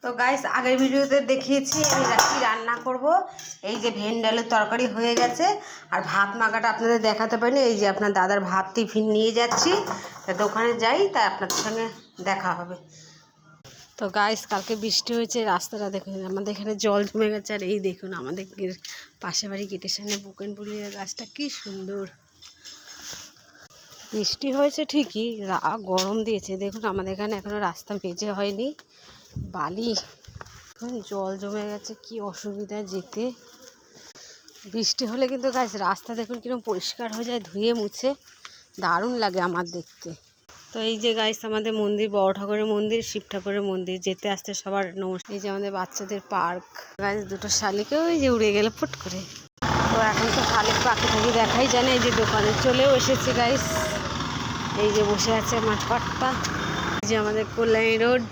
তো গাইস আগের ভিডিওতে দেখিয়েছি আমি কি রান্না করব। এই যে ভেন্ডি আলুর তরকারি হয়ে গেছে, আর ভাত মাখাটা আপনাদের দেখাতে পারিনি। এই যে আপনার দাদার ভাত টিফিন নিয়ে যাচ্ছি, তা দোকানে যাই, তাই আপনাদের সঙ্গে দেখা হবে। তো গাইস কালকে বৃষ্টি হয়েছে, রাস্তাটা দেখুন আমাদের এখানে জল জমে গেছে। আর এই দেখুন আমাদের পাশে বাড়ি গেটের সামনে বুকেনপুলিয়া গাছটা কি সুন্দর। বৃষ্টি হয়েছে ঠিকই, গরম দিয়েছে। দেখুন আমাদের এখানে এখনো রাস্তা মেজে হয়নি, বালি এখন জল জমে গেছে, কি অসুবিধা যেতে। বৃষ্টি হলে কিন্তু গাছ রাস্তা দেখুন কিরকম পরিষ্কার হয়ে যায়, ধুয়ে মুছে দারুণ লাগে আমার দেখতে। তো এই যে গাইস আমাদের মন্দির, বড় ঠাকুরের মন্দির, শিব ঠাকুরের মন্দির, যেতে আসতে সবার নমস্কার। এই যে আমাদের বাচ্চাদের পার্ক। গাইস দুটো শালিকে ওই যে উড়ে গেলে ফুট করে। তো এখন তো শালিক পাখি থাকি দেখাই যায় না। এই যে দোকানে চলেও এসেছে গাইস, এই যে বসে আছে আমার কর্তা। এই যে আমাদের কল্যাণী রোড।